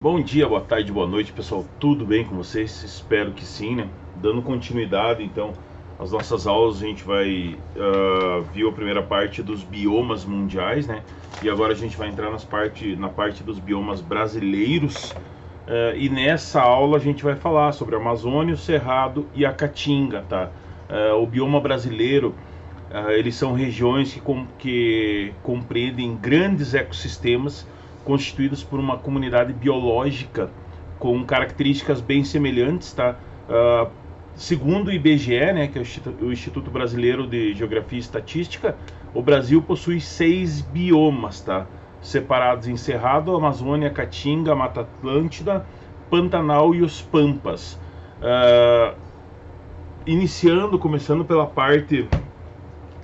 Bom dia, boa tarde, boa noite, pessoal. Tudo bem com vocês? Espero que sim, né? Dando continuidade, então, às nossas aulas, a gente vai viu a primeira parte dos biomas mundiais, né? E agora a gente vai entrar na parte dos biomas brasileiros. E nessa aula a gente vai falar sobre a Amazônia, o Cerrado e a Caatinga, tá? O bioma brasileiro, eles são regiões que compreendem grandes ecossistemas constituídos por uma comunidade biológica com características bem semelhantes, tá? Segundo o IBGE, né, que é o Instituto Brasileiro de Geografia e Estatística, o Brasil possui 6 biomas, tá? Separados em Cerrado, Amazônia, Caatinga, Mata Atlântida, Pantanal e os Pampas. Começando pela parte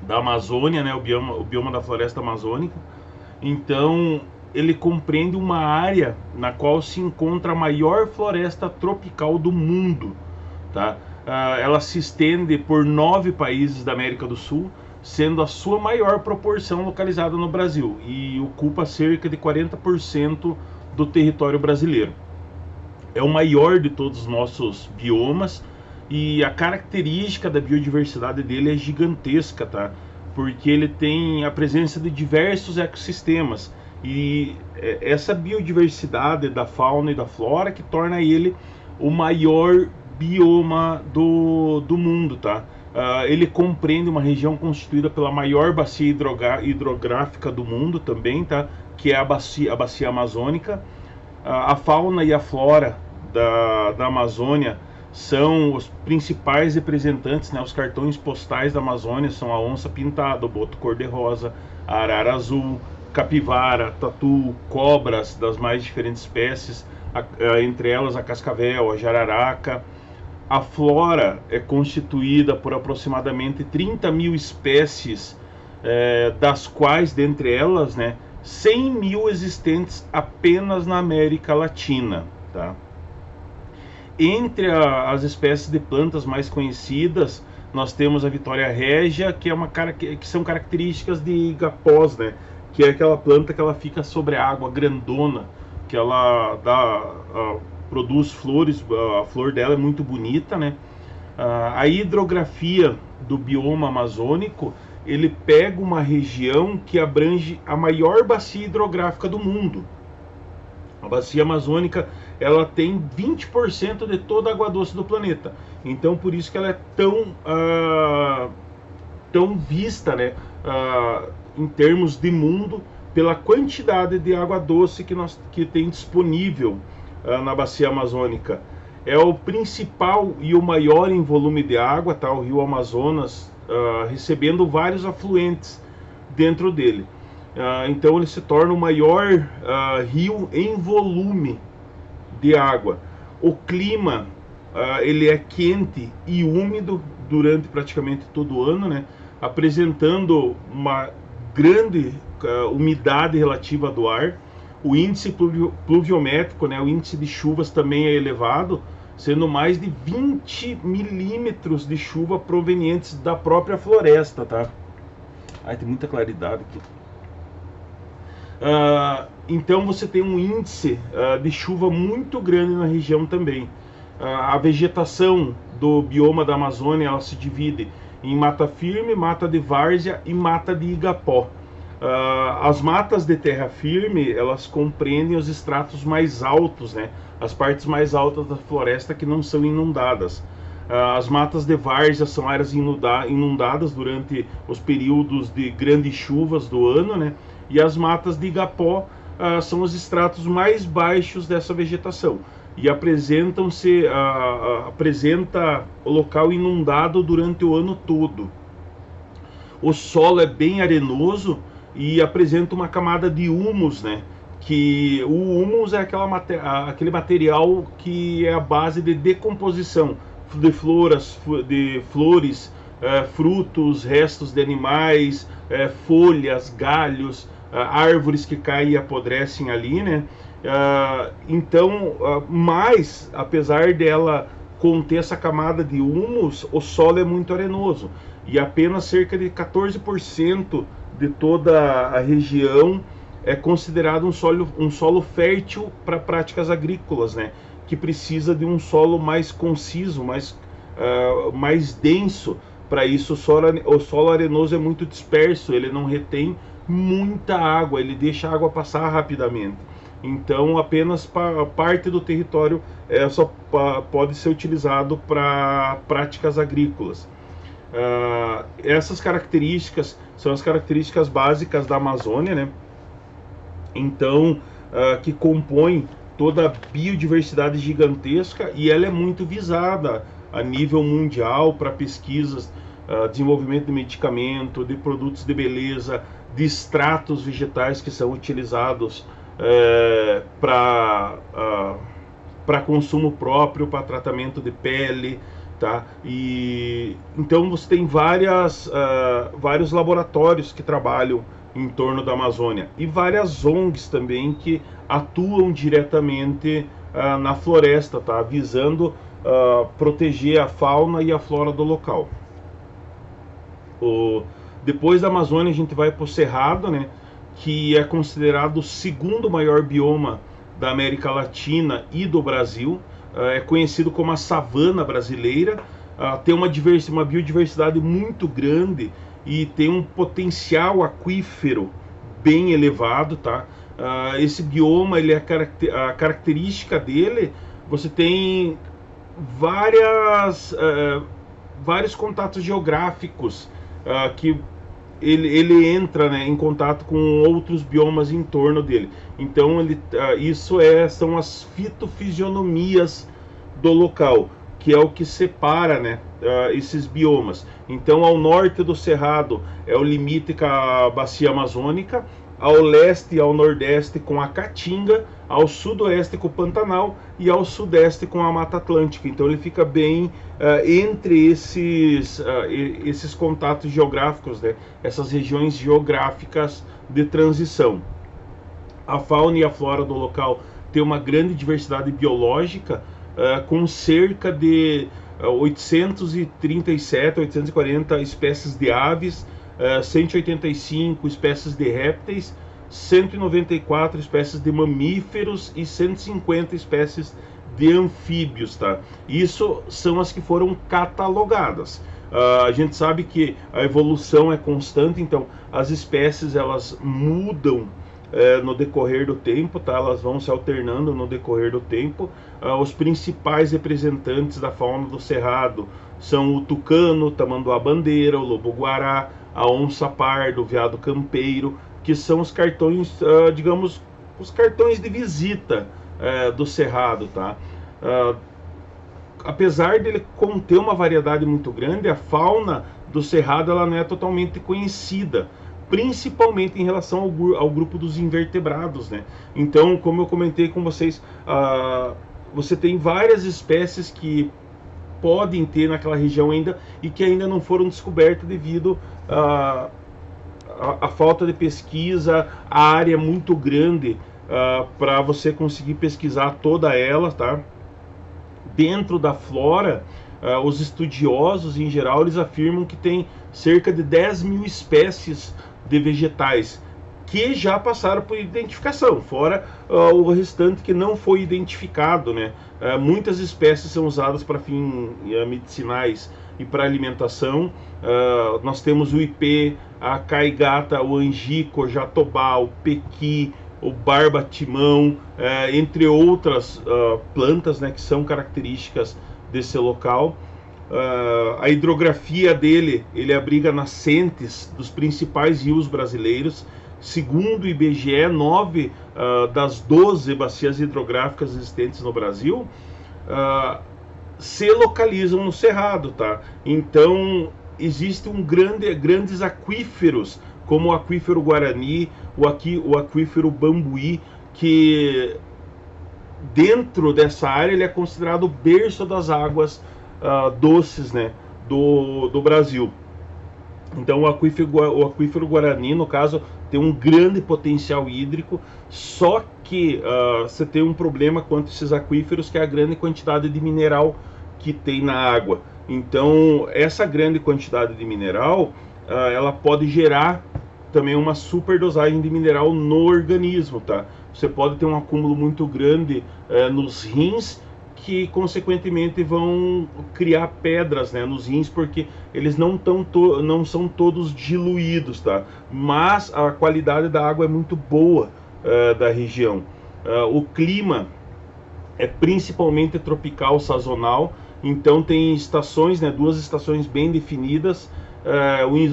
da Amazônia, né, o bioma da floresta amazônica. Então, ele compreende uma área na qual se encontra a maior floresta tropical do mundo, tá? Ela se estende por 9 países da América do Sul, sendo a sua maior proporção localizada no Brasil e ocupa cerca de 40% do território brasileiro. É o maior de todos os nossos biomas e a característica da biodiversidade dele é gigantesca, tá? Porque ele tem a presença de diversos ecossistemas e essa biodiversidade da fauna e da flora que torna ele o maior bioma do mundo, tá? Ele compreende uma região constituída pela maior bacia hidrográfica do mundo também, tá? Que é a bacia amazônica. A fauna e a flora da Amazônia são os principais representantes, né? Os cartões postais da Amazônia são a onça pintada, o boto cor-de-rosa, a arara azul, capivara, tatu, cobras das mais diferentes espécies, entre elas a cascavel, a jararaca. A flora é constituída por aproximadamente 30 mil espécies, das quais, dentre elas, né, 100 mil existentes apenas na América Latina, tá? Entre as espécies de plantas mais conhecidas, nós temos a Vitória Régia, que são características de igapós, né? Que é aquela planta que ela fica sobre a água grandona, que ela produz flores, a flor dela é muito bonita, né? A hidrografia do bioma amazônico, ele pega uma região que abrange a maior bacia hidrográfica do mundo. A bacia amazônica, ela tem 20% de toda a água doce do planeta. Então, por isso que ela é tão vista, né, em termos de mundo, pela quantidade de água doce que tem disponível na bacia amazônica. É o principal e o maior em volume de água, tá? O rio Amazonas, recebendo vários afluentes dentro dele. Então ele se torna o maior rio em volume de água. O clima, ele é quente e úmido durante praticamente todo o ano, né? Apresentando uma grande umidade relativa do ar. O índice pluviométrico, né, o índice de chuvas também é elevado, sendo mais de 20 milímetros de chuva provenientes da própria floresta, tá? Ai, tem muita claridade aqui. Então você tem um índice de chuva muito grande na região também. A vegetação do bioma da Amazônia, ela se divide em mata firme, mata de várzea e mata de igapó. As matas de terra firme, elas compreendem os estratos mais altos, né? As partes mais altas da floresta que não são inundadas. As matas de várzea são áreas inundadas durante os períodos de grandes chuvas do ano, né? E as matas de igapó são os estratos mais baixos dessa vegetação e apresenta o local inundado durante o ano todo. O solo é bem arenoso e apresenta uma camada de humus, né? Que o humus é aquele material que é a base de decomposição de flores, frutos, restos de animais, folhas, galhos, árvores que caem e apodrecem ali, né? Mas apesar dela conter essa camada de humus, o solo é muito arenoso e apenas cerca de 14% de toda a região é considerado um solo fértil para práticas agrícolas, né? Que precisa de um solo mais conciso, mais denso. Para isso, o solo arenoso é muito disperso, ele não retém muita água, ele deixa a água passar rapidamente. Então, apenas parte do território só pode ser utilizado para práticas agrícolas. Essas características são as características básicas da Amazônia, né? Então, que compõem toda a biodiversidade gigantesca, e ela é muito visada a nível mundial para pesquisas, desenvolvimento de medicamento, de produtos de beleza, de extratos vegetais que são utilizados para consumo próprio, para tratamento de pele, tá? E então você tem vários laboratórios que trabalham em torno da Amazônia e várias ONGs também que atuam diretamente na floresta, tá? Visando proteger a fauna e a flora do local. Depois da Amazônia a gente vai para o Cerrado, né? Que é considerado o segundo maior bioma da América Latina e do Brasil. É conhecido como a savana brasileira. Tem uma biodiversidade muito grande e tem um potencial aquífero bem elevado, tá? Esse bioma, a característica dele, você tem vários contatos geográficos que ele entra, né, em contato com outros biomas em torno dele. Então são as fitofisionomias do local, que é o que separa, né, esses biomas. Então, ao norte do Cerrado é o limite com a bacia amazônica, ao leste e ao nordeste com a Caatinga, ao sudoeste com o Pantanal e ao sudeste com a Mata Atlântica. Então ele fica bem entre esses contatos geográficos, né? Essas regiões geográficas de transição. A fauna e a flora do local tem uma grande diversidade biológica, com cerca de 840 espécies de aves, 185 espécies de répteis, 194 espécies de mamíferos e 150 espécies de anfíbios, tá? Isso são as que foram catalogadas. A gente sabe que a evolução é constante, então as espécies elas mudam no decorrer do tempo, tá? Elas vão se alternando no decorrer do tempo. Os principais representantes da fauna do Cerrado são o tucano, o tamanduá-bandeira, o lobo-guará, a onça-pardo, o veado campeiro, que são os cartões, digamos, os cartões de visita do Cerrado, tá? Apesar dele conter uma variedade muito grande, a fauna do Cerrado ela não é totalmente conhecida, principalmente em relação ao grupo dos invertebrados, né? Então, como eu comentei com vocês, você tem várias espécies que podem ter naquela região ainda e que ainda não foram descobertas devido a falta de pesquisa, a área é muito grande para você conseguir pesquisar toda ela, tá? Dentro da flora, os estudiosos em geral eles afirmam que tem cerca de 10 mil espécies de vegetais que já passaram por identificação, fora o restante que não foi identificado, né? Muitas espécies são usadas para fins medicinais e para alimentação. Nós temos o ipê, a caigata, o angico, o jatobá, o pequi, o barbatimão, entre outras plantas, né, que são características desse local. A hidrografia dele, ele abriga nascentes dos principais rios brasileiros. Segundo o IBGE, 9 das 12 bacias hidrográficas existentes no Brasil se localizam no Cerrado, tá? Então, existem grandes aquíferos, como o aquífero Guarani, o aquífero Bambuí, que dentro dessa área ele é considerado o berço das águas doces, né, do Brasil. Então o aquífero Guarani, no caso, tem um grande potencial hídrico, só que você tem um problema quanto a esses aquíferos, que é a grande quantidade de mineral que tem na água. Então essa grande quantidade de mineral, ela pode gerar também uma superdosagem de mineral no organismo, tá? Você pode ter um acúmulo muito grande nos rins, que consequentemente vão criar pedras, né, nos rins, porque eles não são todos diluídos, tá? Mas a qualidade da água é muito boa da região. O clima é principalmente tropical sazonal, então tem estações, né, 2 estações bem definidas.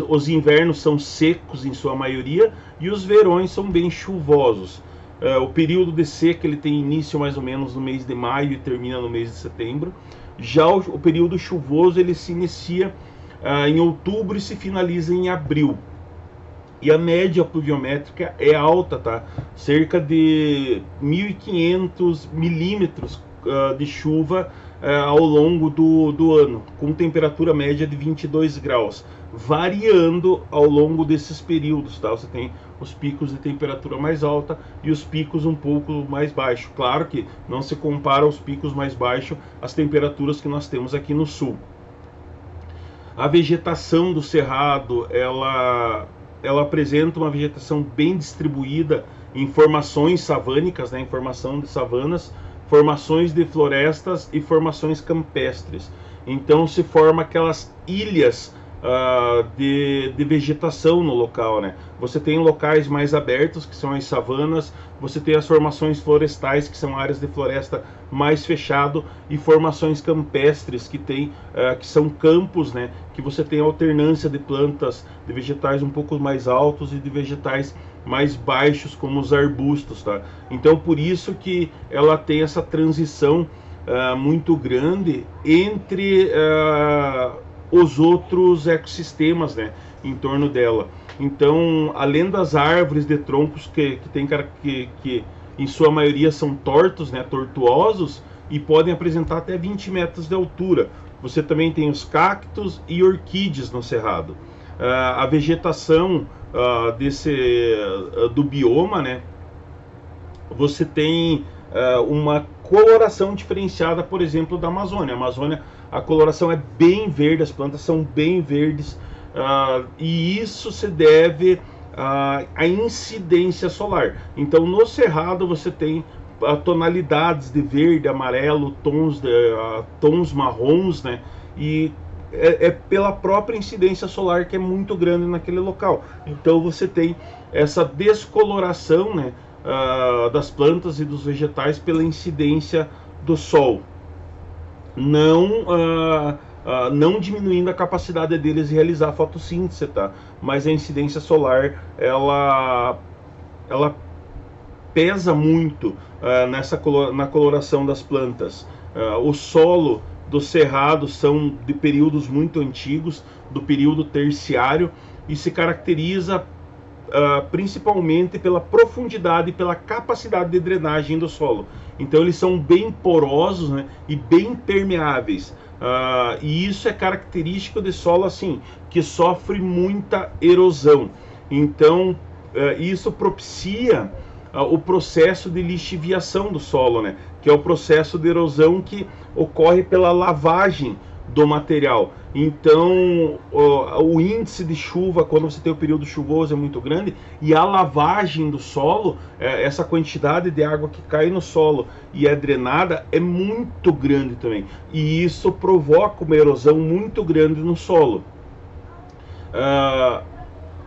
Os invernos são secos em sua maioria e os verões são bem chuvosos. O período de seca ele tem início mais ou menos no mês de maio e termina no mês de setembro. Já o período chuvoso ele se inicia em outubro e se finaliza em abril. E a média pluviométrica é alta, tá? Cerca de 1.500 milímetros de chuva ao longo do ano, com temperatura média de 22 graus, variando ao longo desses períodos, tá? Você tem os picos de temperatura mais alta e os picos um pouco mais baixos. Claro que não se compara aos picos mais baixos às temperaturas que nós temos aqui no sul. A vegetação do cerrado, ela apresenta uma vegetação bem distribuída em formações savânicas, né, em formação de savanas, formações de florestas e formações campestres. Então se forma aquelas ilhas de vegetação no local, né? Você tem locais mais abertos, que são as savanas, você tem as formações florestais, que são áreas de floresta mais fechado, e formações campestres, que são campos, né? Que você tem alternância de plantas, de vegetais um pouco mais altos e de vegetais mais baixos, como os arbustos, tá? Então por isso que ela tem essa transição muito grande entre os outros ecossistemas, né, em torno dela. Então, além das árvores de troncos que em sua maioria são tortos, né, tortuosos, e podem apresentar até 20 metros de altura, você também tem os cactos e orquídeas no cerrado. A vegetação do bioma, né, você tem uma coloração diferenciada, por exemplo, da Amazônia. A Amazônia, a coloração é bem verde, as plantas são bem verdes, e isso se deve à incidência solar. Então, no cerrado você tem tonalidades de verde, amarelo, tons marrons, né? E é pela própria incidência solar, que é muito grande naquele local. Então você tem essa descoloração, né, das plantas e dos vegetais pela incidência do sol, não diminuindo a capacidade deles de realizar fotossíntese, tá? Mas a incidência solar ela pesa muito na coloração das plantas. O solo dos cerrados são de períodos muito antigos, do período terciário, e se caracteriza principalmente pela profundidade e pela capacidade de drenagem do solo. Então eles são bem porosos, né, e bem permeáveis. E isso é característico de solo assim, que sofre muita erosão. Então isso propicia o processo de lixiviação do solo, né, que é o processo de erosão que ocorre pela lavagem do material. Então o índice de chuva quando você tem o período chuvoso é muito grande, e a lavagem do solo, essa quantidade de água que cai no solo e é drenada, é muito grande também, e isso provoca uma erosão muito grande no solo.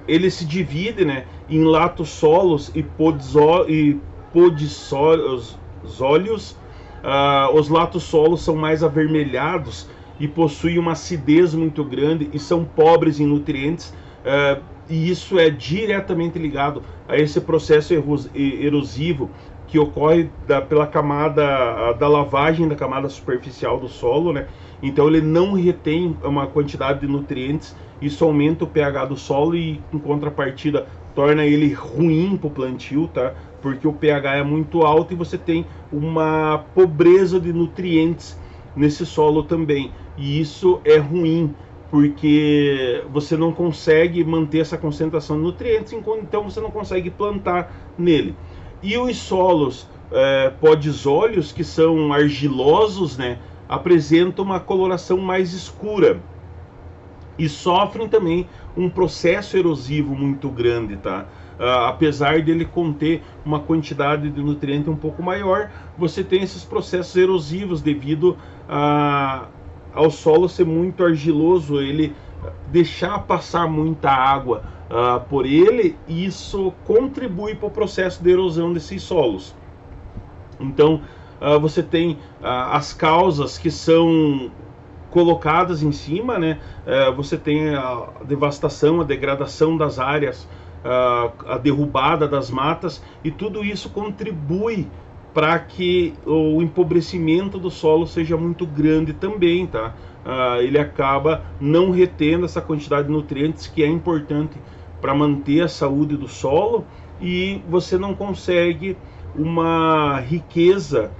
Ele se divide, né, em latossolos e podissólios. Os latossolos são mais avermelhados e possuem uma acidez muito grande e são pobres em nutrientes, e isso é diretamente ligado a esse processo erosivo que ocorre pela camada da lavagem da camada superficial do solo, né? Então ele não retém uma quantidade de nutrientes, isso aumenta o pH do solo e, em contrapartida, torna ele ruim para o plantio, tá? Porque o pH é muito alto e você tem uma pobreza de nutrientes nesse solo também, e isso é ruim porque você não consegue manter essa concentração de nutrientes, então você não consegue plantar nele. E os solos podissólios, que são argilosos, né, apresentam uma coloração mais escura. e sofrem também um processo erosivo muito grande, tá? Apesar dele conter uma quantidade de nutriente um pouco maior, você tem esses processos erosivos devido ao solo ser muito argiloso, ele deixar passar muita água por ele, e isso contribui para o processo de erosão desses solos. Então, você tem as causas que são colocadas em cima, né? Você tem a devastação, a degradação das áreas, a derrubada das matas, e tudo isso contribui para que o empobrecimento do solo seja muito grande também, tá? Ele acaba não retendo essa quantidade de nutrientes que é importante para manter a saúde do solo, e você não consegue uma riqueza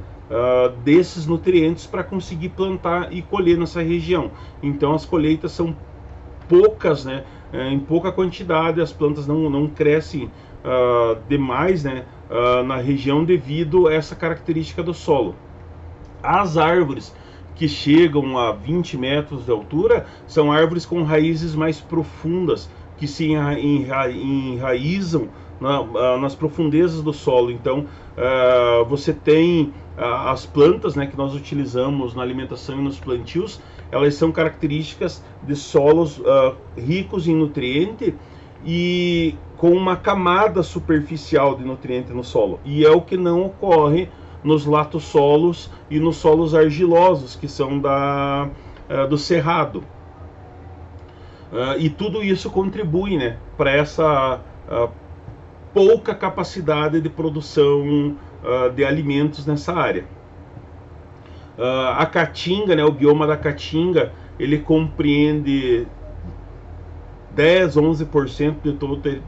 desses nutrientes para conseguir plantar e colher nessa região. Então as colheitas são poucas, né? Em pouca quantidade, as plantas não crescem demais, né? Na região devido a essa característica do solo. As árvores que chegam a 20 metros de altura são árvores com raízes mais profundas, que se enraizam nas profundezas do solo. Então você tem as plantas, né, que nós utilizamos na alimentação e nos plantios, elas são características de solos ricos em nutriente e com uma camada superficial de nutriente no solo, e é o que não ocorre nos latossolos e nos solos argilosos, que são do cerrado. E tudo isso contribui, né, para essa pouca capacidade de produção de alimentos nessa área. A Caatinga, né, o bioma da Caatinga, ele compreende 10-11%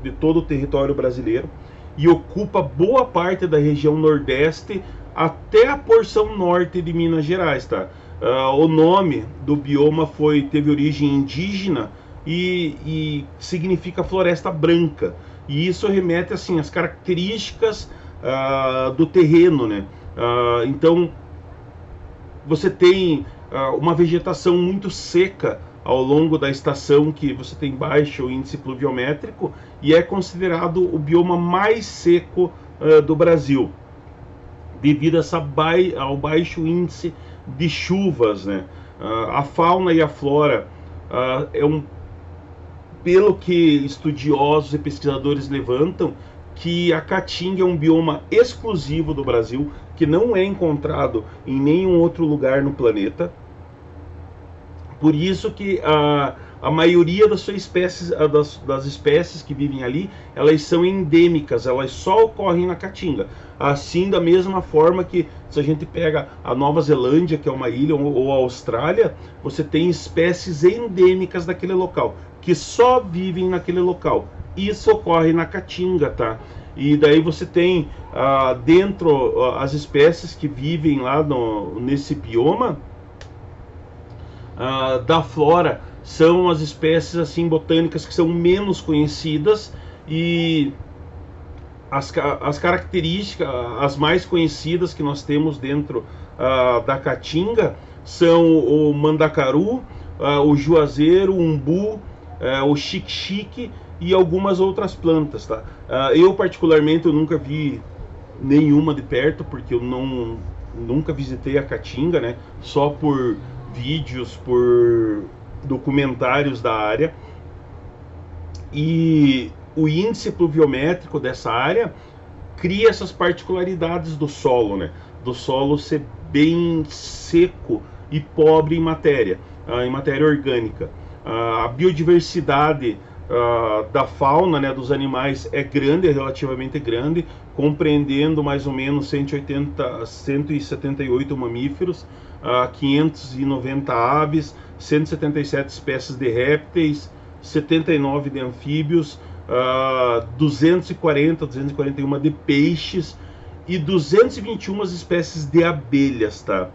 de todo o território brasileiro e ocupa boa parte da região nordeste até a porção norte de Minas Gerais, tá? O nome do bioma teve origem indígena e significa floresta branca, e isso remete assim às características do terreno, né? Então você tem uma vegetação muito seca ao longo da estação, que você tem baixo índice pluviométrico, e é considerado o bioma mais seco do Brasil, devido ao baixo índice de chuvas, né? A fauna e a flora pelo que estudiosos e pesquisadores levantam, que a Caatinga é um bioma exclusivo do Brasil, que não é encontrado em nenhum outro lugar no planeta. Por isso que a maioria das suas espécies, das espécies que vivem ali, elas são endêmicas, elas só ocorrem na Caatinga. Assim, da mesma forma que se a gente pega a Nova Zelândia, que é uma ilha, ou a Austrália, você tem espécies endêmicas daquele local, que só vivem naquele local. Isso ocorre na Caatinga, tá? E daí você tem dentro as espécies que vivem lá nesse bioma da flora, são as espécies assim botânicas que são menos conhecidas, e as características, as mais conhecidas que nós temos dentro da Caatinga são o mandacaru, o juazeiro, o umbu, o xique-xique e algumas outras plantas, tá? Eu particularmente eu nunca vi nenhuma de perto, porque eu nunca visitei a Caatinga, né? Só por vídeos, por documentários da área. E o índice pluviométrico dessa área cria essas particularidades do solo, né? Do solo ser bem seco e pobre em matéria orgânica. A biodiversidade da fauna, né, dos animais é grande, é relativamente grande, compreendendo mais ou menos 178 mamíferos, 590 aves, 177 espécies de répteis, 79 de anfíbios, 241 de peixes e 221 espécies de abelhas, tá?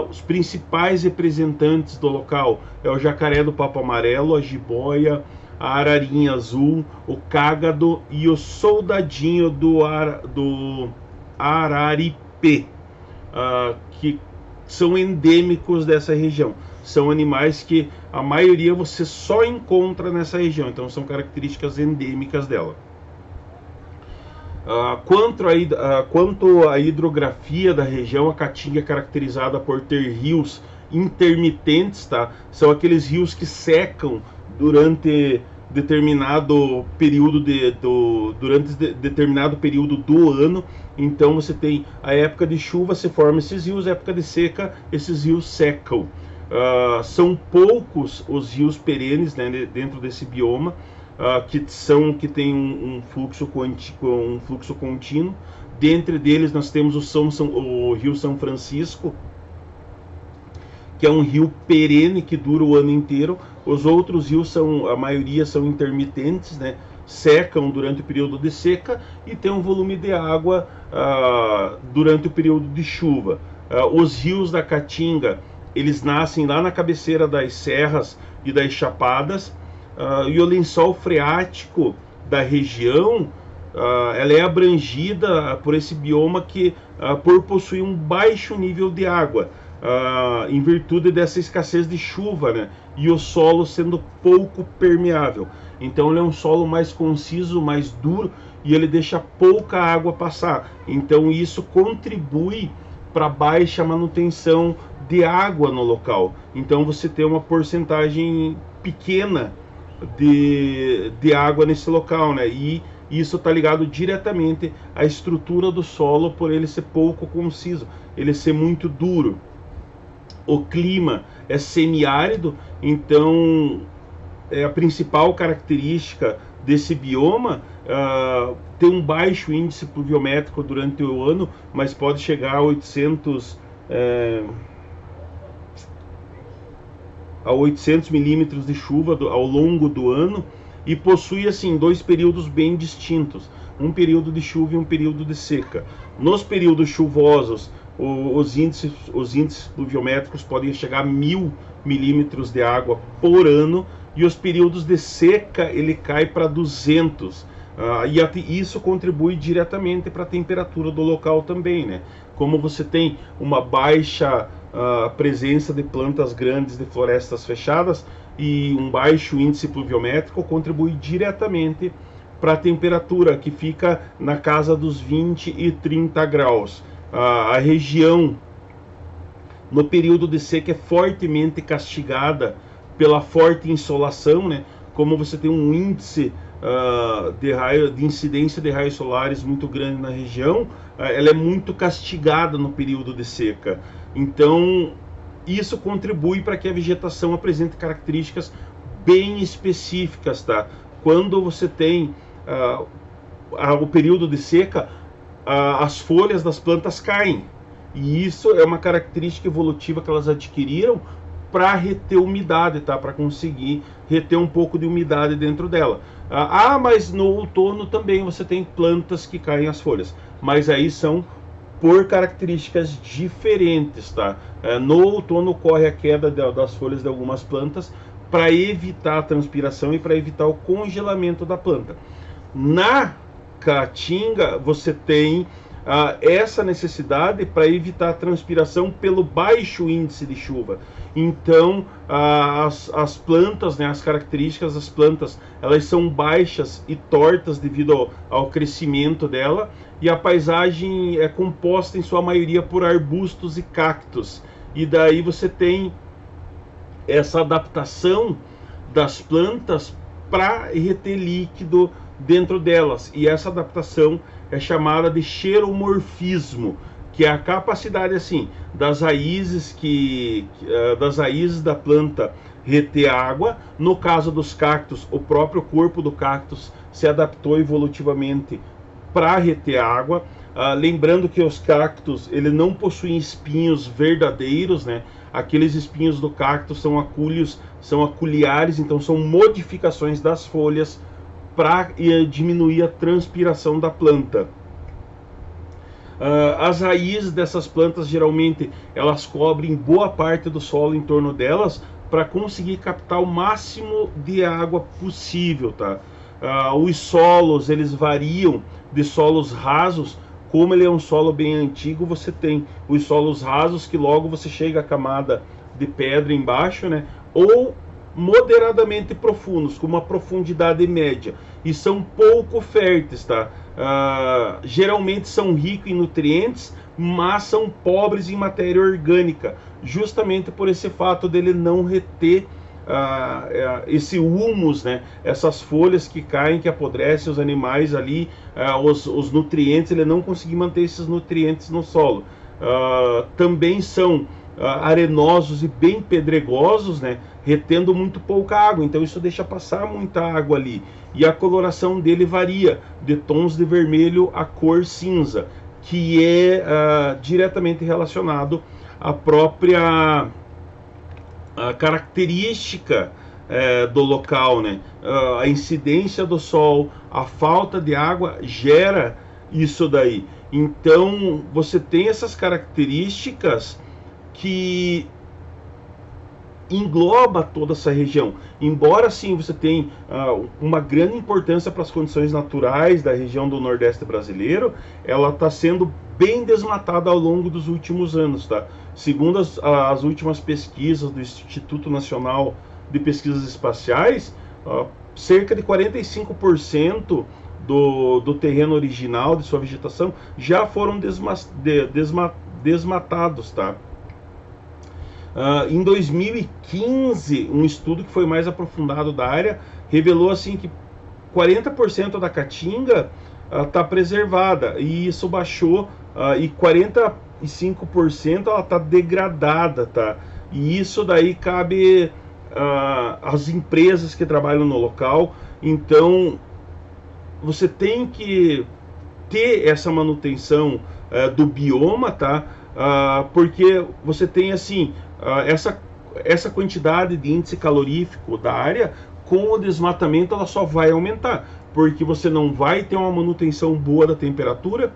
Os principais representantes do local é o jacaré do papo amarelo, a jiboia, a ararinha azul, o cágado e o soldadinho do araripe, que são endêmicos dessa região. são animais que a maioria você só encontra nessa região, então são características endêmicas dela. Quanto à hidrografia da região, a Caatinga é caracterizada por ter rios intermitentes, tá? São aqueles rios que secam durante determinado período determinado período do ano. Então você tem a época de chuva, se forma esses rios, a época de seca, esses rios secam. São poucos os rios perenes, né, dentro desse bioma, que tem um fluxo contínuo. Dentre deles nós temos o Rio São Francisco, que é um rio perene que dura o ano inteiro. Os outros rios a maioria são intermitentes, né? Secam durante o período de seca e tem um volume de água durante o período de chuva. Os rios da Caatinga, eles nascem lá na cabeceira das serras e das chapadas, e o lençol freático da região, ela é abrangida por esse bioma que, por possuir um baixo nível de água, em virtude dessa escassez de chuva, né? E o solo sendo pouco permeável. Então ele é um solo mais conciso, mais duro, e ele deixa pouca água passar. Então isso contribui para baixa manutenção de água no local. Então você tem uma porcentagem pequena de água nesse local, né? E isso está ligado diretamente à estrutura do solo, por ele ser pouco conciso, ele ser muito duro. O clima é semiárido, então a principal característica desse bioma tem um baixo índice pluviométrico durante o ano, mas pode chegar a 800 milímetros de chuva ao longo do ano, e possui assim dois períodos bem distintos, um período de chuva e um período de seca. Nos períodos chuvosos, os índices pluviométricos podem chegar a 1000 milímetros de água por ano, e os períodos de seca ele cai para 200. E isso contribui diretamente para a temperatura do local também, né? Como você tem uma baixa presença de plantas grandes de florestas fechadas e um baixo índice pluviométrico, contribui diretamente para a temperatura, que fica na casa dos 20 e 30 graus. A região no período de seca é fortemente castigada pela forte insolação, né? Como você tem um índice de incidência de raios solares muito grande na região, ela é muito castigada no período de seca. Então isso contribui para que a vegetação apresente características bem específicas, tá? Quando você tem o período de seca, as folhas das plantas caem, e isso é uma característica evolutiva que elas adquiriram para reter umidade, tá? Para conseguir reter um pouco de umidade dentro dela. Mas no outono também você tem plantas que caem as folhas, mas aí são por características diferentes, tá? No outono ocorre a queda das folhas de algumas plantas para evitar a transpiração e para evitar o congelamento da planta. Na Caatinga você tem essa necessidade para evitar a transpiração pelo baixo índice de chuva. Então as plantas, né, as características das plantas, elas são baixas e tortas devido ao crescimento dela, e a paisagem é composta em sua maioria por arbustos e cactos, e daí você tem essa adaptação das plantas para reter líquido dentro delas, e essa adaptação é chamada de xeromorfismo, que é a capacidade assim das raízes da planta reter água. No caso dos cactos, o próprio corpo do cactus se adaptou evolutivamente para reter água. Lembrando que os cactos ele não possuem espinhos verdadeiros, né? Aqueles espinhos do cacto são aculiares, então são modificações das folhas para diminuir a transpiração da planta. As raízes dessas plantas geralmente elas cobrem boa parte do solo em torno delas para conseguir captar o máximo de água possível, tá? Os solos eles variam de solos rasos. Como ele é um solo bem antigo, você tem os solos rasos que logo você chega à camada de pedra embaixo, né? Ou moderadamente profundos, com uma profundidade média, e são pouco férteis, tá? Geralmente são ricos em nutrientes, mas são pobres em matéria orgânica, justamente por esse fato dele não reter esse humus, né? Essas folhas que caem, que apodrecem os animais ali, os nutrientes, ele não conseguir manter esses nutrientes no solo. Também são arenosos e bem pedregosos, né? Retendo muito pouca água, então isso deixa passar muita água ali. E a coloração dele varia de tons de vermelho a cor cinza, que é diretamente relacionado à própria característica do local, né? A incidência do sol, a falta de água gera isso daí. Então você tem essas características que engloba toda essa região. Embora sim você tenha uma grande importância para as condições naturais da região do Nordeste brasileiro, ela está sendo bem desmatada ao longo dos últimos anos, tá? Segundo as últimas pesquisas do Instituto Nacional de Pesquisas Espaciais, cerca de 45% do terreno original de sua vegetação já foram desmatados, tá? Em 2015, um estudo que foi mais aprofundado da área revelou assim que 40% da caatinga está preservada, e isso baixou, e 45% ela está degradada, tá? E isso daí cabe às empresas que trabalham no local. Então você tem que ter essa manutenção do bioma, tá? Porque você tem assim essa quantidade de índice calorífico da área, com o desmatamento ela só vai aumentar, porque você não vai ter uma manutenção boa da temperatura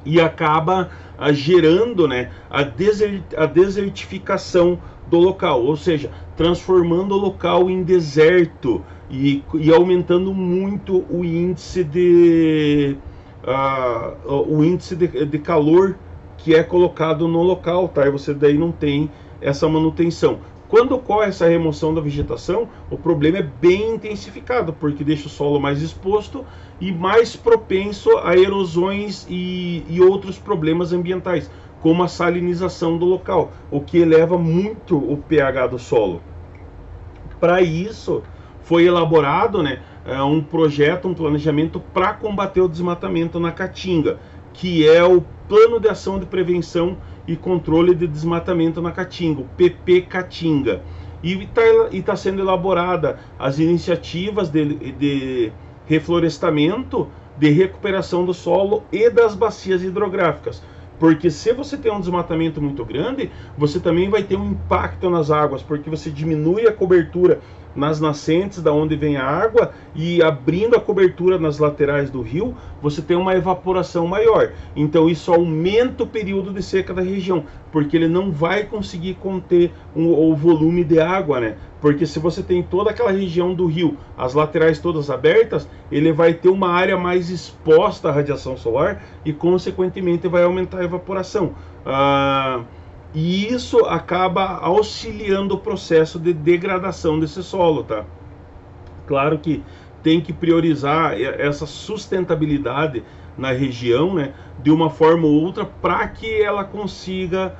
e acaba gerando, né, a desertificação do local, ou seja, transformando o local em deserto e aumentando muito o índice de calor que é colocado no local, tá? E você daí não tem essa manutenção. Quando ocorre essa remoção da vegetação, o problema é bem intensificado, porque deixa o solo mais exposto e mais propenso a erosões e outros problemas ambientais, como a salinização do local, o que eleva muito o pH do solo. Para isso, foi elaborado, né, um projeto, um planejamento para combater o desmatamento na Caatinga, que é o Plano de Ação de Prevenção e Controle de Desmatamento na Caatinga, o PP Caatinga. E está sendo elaborada as iniciativas de reflorestamento, de recuperação do solo e das bacias hidrográficas. Porque se você tem um desmatamento muito grande, você também vai ter um impacto nas águas, porque você diminui a cobertura nas nascentes da onde vem a água, e abrindo a cobertura nas laterais do rio, você tem uma evaporação maior. Então isso aumenta o período de seca da região, porque ele não vai conseguir conter o volume de água, né? Porque se você tem toda aquela região do rio, as laterais todas abertas, ele vai ter uma área mais exposta à radiação solar e consequentemente vai aumentar a evaporação. E isso acaba auxiliando o processo de degradação desse solo, tá? Claro que tem que priorizar essa sustentabilidade na região, né, de uma forma ou outra, para que ela consiga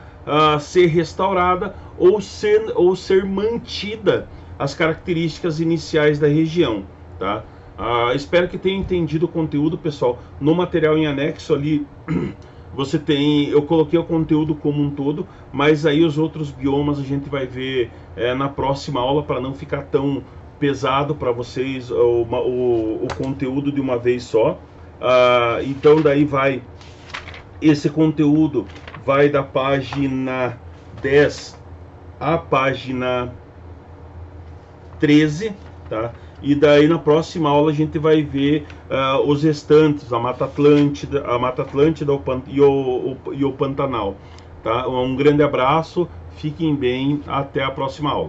ser restaurada ou ser mantida as características iniciais da região, tá? Espero que tenha entendido o conteúdo, pessoal. No material em anexo ali você tem, eu coloquei o conteúdo como um todo, mas aí os outros biomas a gente vai ver na próxima aula, para não ficar tão pesado para vocês o conteúdo de uma vez só. Então daí esse conteúdo vai da página 10 à página 13, tá? E daí na próxima aula a gente vai ver os restantes, a Mata Atlântida e o Pantanal. Tá? Um grande abraço, fiquem bem, até a próxima aula.